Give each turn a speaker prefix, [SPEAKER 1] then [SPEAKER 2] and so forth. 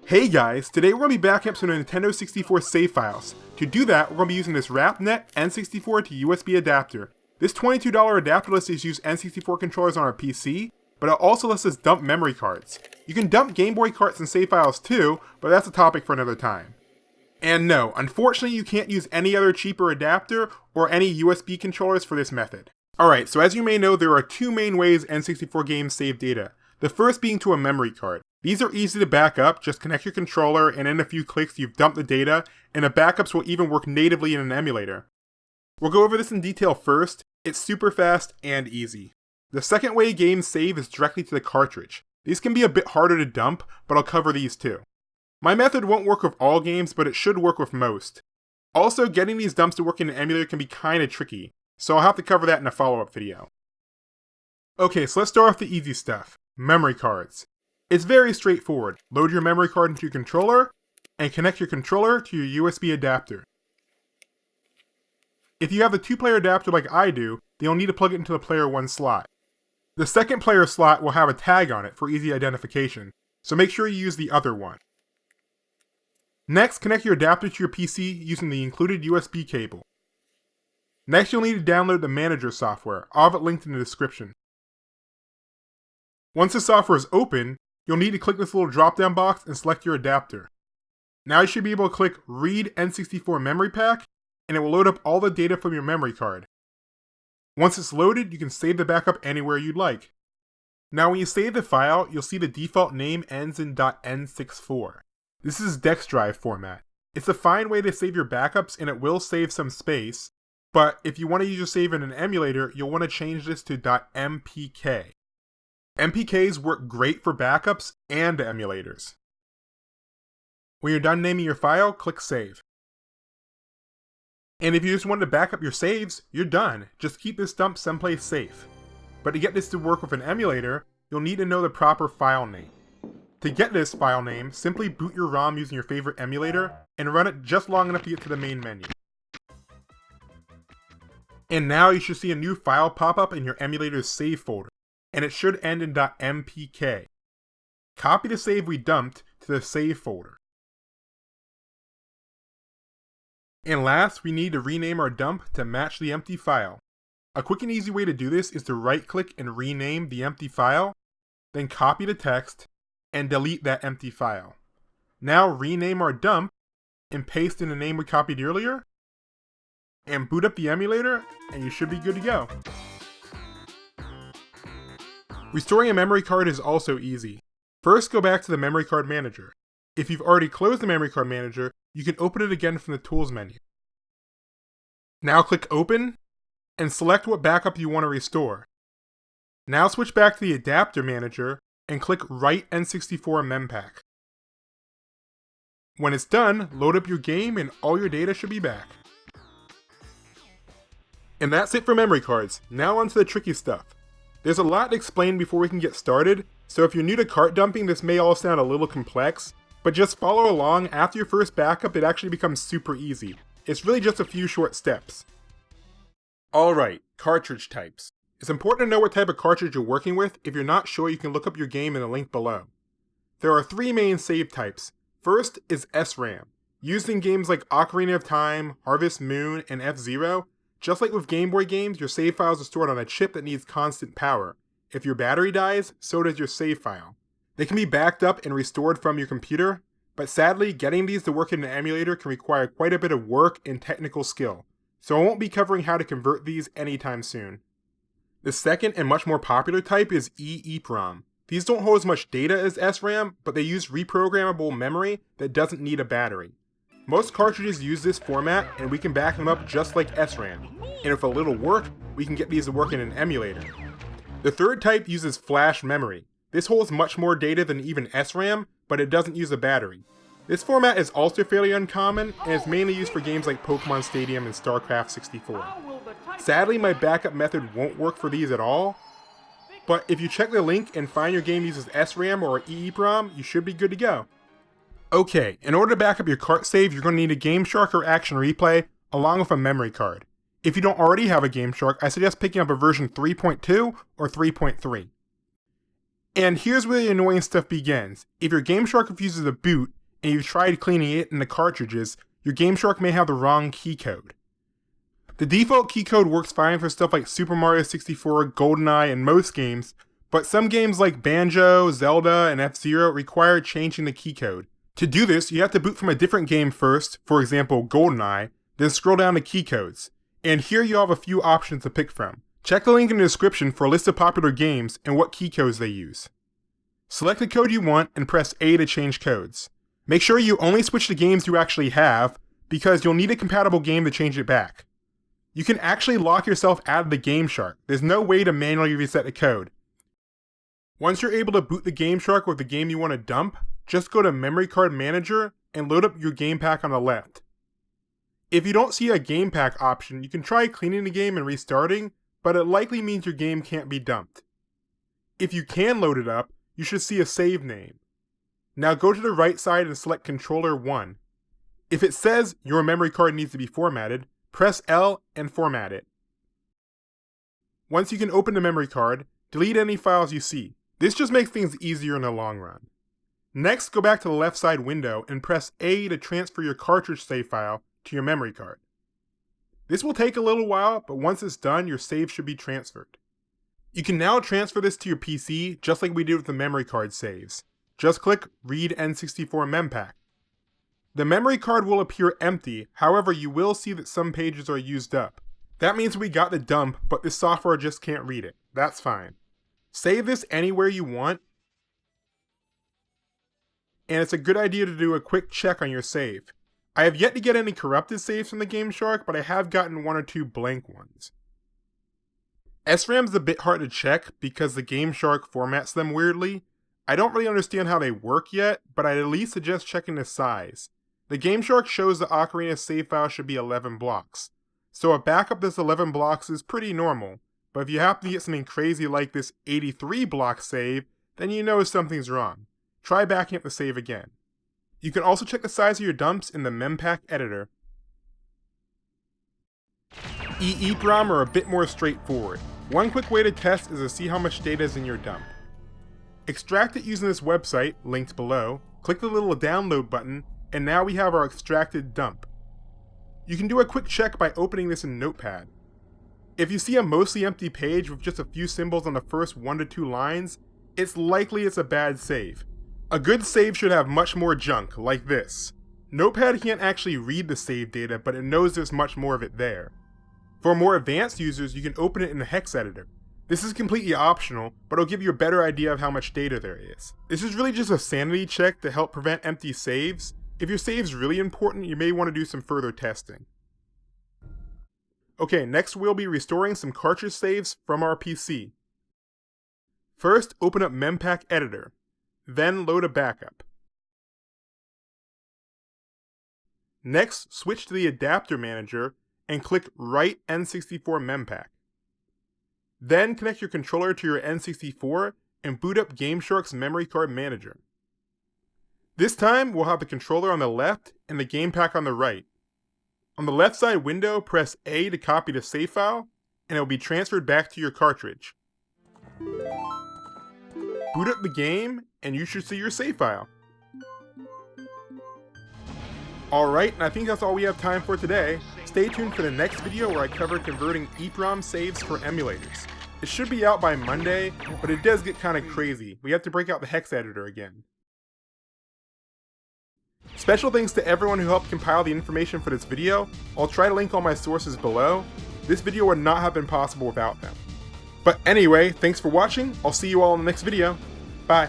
[SPEAKER 1] Hey guys, today we're going to be backing up some Nintendo 64 save files. To do that, we're going to be using this WrapNet N64 to USB adapter. This $22 adapter lets us use N64 controllers on our PC, but it also lets us dump memory cards. You can dump Game Boy carts and save files too, but that's a topic for another time. And no, unfortunately you can't use any other cheaper adapter or any USB controllers for this method. Alright, so as you may know, there are two main ways N64 games save data. The first being to a memory card. These are easy to back up, just connect your controller and in a few clicks you've dumped the data, and the backups will even work natively in an emulator. We'll go over this in detail first. It's super fast and easy. The second way games save is directly to the cartridge. These can be a bit harder to dump, but I'll cover these too. My method won't work with all games, but it should work with most. Also, getting these dumps to work in an emulator can be kinda tricky, so I'll have to cover that in a follow-up video. Okay, so let's start off the easy stuff. Memory cards. It's very straightforward. Load your memory card into your controller, and connect your controller to your USB adapter. If you have the 2-player adapter like I do, then you'll need to plug it into the player 1 slot. The second player slot will have a tag on it for easy identification, so make sure you use the other one. Next, connect your adapter to your PC using the included USB cable. Next, you'll need to download the Manager software. I'll have it linked in the description. Once the software is open, you'll need to click this little drop-down box and select your adapter. Now you should be able to click Read N64 Memory Pack, and it will load up all the data from your memory card. Once it's loaded, you can save the backup anywhere you'd like. Now when you save the file, you'll see the default name ends in .n64. This is Dex Drive format. It's a fine way to save your backups and it will save some space, but if you want to use your save in an emulator, you'll want to change this to .mpk. MPKs work great for backups and emulators. When you're done naming your file, click Save. And if you just wanted to back up your saves, you're done. Just keep this dump someplace safe. But to get this to work with an emulator, you'll need to know the proper file name. To get this file name, simply boot your ROM using your favorite emulator and run it just long enough to get to the main menu. And now you should see a new file pop up in your emulator's save folder, and it should end in .mpk. Copy the save we dumped to the save folder. And last, we need to rename our dump to match the empty file. A quick and easy way to do this is to right-click and rename the empty file, then copy the text, and delete that empty file. Now rename our dump, and paste in the name we copied earlier, and boot up the emulator, and you should be good to go. Restoring a memory card is also easy. First, go back to the memory card manager. If you've already closed the memory card manager, you can open it again from the Tools menu. Now click Open, and select what backup you want to restore. Now switch back to the Adapter Manager, and click Write N64 Mempack. When it's done, load up your game and all your data should be back. And that's it for memory cards. Now on to the tricky stuff. There's a lot to explain before we can get started, so if you're new to cart dumping, this may all sound a little complex, but just follow along. After your first backup, it actually becomes super easy. It's really just a few short steps. Alright, cartridge types. It's important to know what type of cartridge you're working with. If you're not sure, you can look up your game in the link below. There are 3 main save types. First is SRAM. Used in games like Ocarina of Time, Harvest Moon, and F-Zero, just like with Game Boy games, your save files are stored on a chip that needs constant power. If your battery dies, so does your save file. They can be backed up and restored from your computer, but sadly, getting these to work in an emulator can require quite a bit of work and technical skill, so I won't be covering how to convert these anytime soon. The second and much more popular type is EEPROM. These don't hold as much data as SRAM, but they use reprogrammable memory that doesn't need a battery. Most cartridges use this format, and we can back them up just like SRAM, and with a little work, we can get these to work in an emulator. The third type uses flash memory. This holds much more data than even SRAM, but it doesn't use a battery. This format is also fairly uncommon, and is mainly used for games like Pokemon Stadium and StarCraft 64. Sadly, my backup method won't work for these at all, but if you check the link and find your game uses SRAM or EEPROM, you should be good to go. Okay, in order to back up your cart save, you're going to need a Game Shark or Action Replay, along with a memory card. If you don't already have a Game Shark, I suggest picking up a version 3.2 or 3.3. And here's where the annoying stuff begins. If your Game Shark refuses to boot, and you've tried cleaning it and the cartridges, your Game Shark may have the wrong key code. The default key code works fine for stuff like Super Mario 64, GoldenEye, and most games, but some games like Banjo, Zelda, and F-Zero require changing the key code. To do this, you have to boot from a different game first, for example GoldenEye, then scroll down to key codes, and here you have a few options to pick from. Check the link in the description for a list of popular games and what key codes they use. Select the code you want and press A to change codes. Make sure you only switch to games you actually have, because you'll need a compatible game to change it back. You can actually lock yourself out of the Game Shark. There's no way to manually reset the code. Once you're able to boot the Game Shark with the game you want to dump, just go to Memory Card Manager and load up your game pack on the left. If you don't see a game pack option, you can try cleaning the game and restarting, but it likely means your game can't be dumped. If you can load it up, you should see a save name. Now go to the right side and select Controller 1. If it says your memory card needs to be formatted, press L and format it. Once you can open the memory card, delete any files you see. This just makes things easier in the long run. Next, go back to the left side window and press A to transfer your cartridge save file to your memory card. This will take a little while, but once it's done, your save should be transferred. You can now transfer this to your PC just like we did with the memory card saves. Just click Read N64 Mempack. The memory card will appear empty, however you will see that some pages are used up. That means we got the dump, but this software just can't read it. That's fine. Save this anywhere you want, and it's a good idea to do a quick check on your save. I have yet to get any corrupted saves from the Game Shark, but I have gotten 1 or 2 blank ones. SRAM's a bit hard to check because the Game Shark formats them weirdly. I don't really understand how they work yet, but I'd at least suggest checking the size. The Game Shark shows the Ocarina save file should be 11 blocks, so a backup that's 11 blocks is pretty normal, but if you happen to get something crazy like this 83 block save, then you know something's wrong. Try backing up the save again. You can also check the size of your dumps in the Mempack editor. EEPROM are a bit more straightforward. One quick way to test is to see how much data is in your dump. Extract it using this website, linked below, click the little download button, and now we have our extracted dump. You can do a quick check by opening this in Notepad. If you see a mostly empty page with just a few symbols on the first 1 to 2 lines, it's likely it's a bad save. A good save should have much more junk, like this. Notepad can't actually read the save data, but it knows there's much more of it there. For more advanced users, you can open it in the hex editor. This is completely optional, but it'll give you a better idea of how much data there is. This is really just a sanity check to help prevent empty saves. If your save's really important, you may want to do some further testing. Okay, next we'll be restoring some cartridge saves from our PC. First, open up Mempack Editor, then load a backup. Next, switch to the Adapter Manager and click Write N64 Mempack. Then connect your controller to your N64 and boot up Game Shark's Memory Card Manager. This time, we'll have the controller on the left and the game pack on the right. On the left side window, press A to copy the save file, and it will be transferred back to your cartridge. Boot up the game, and you should see your save file. Alright, and I think that's all we have time for today. Stay tuned for the next video where I cover converting EEPROM saves for emulators. It should be out by Monday, but it does get kinda crazy. We have to break out the hex editor again. Special thanks to everyone who helped compile the information for this video. I'll try to link all my sources below. This video would not have been possible without them. But anyway, thanks for watching. I'll see you all in the next video. Bye.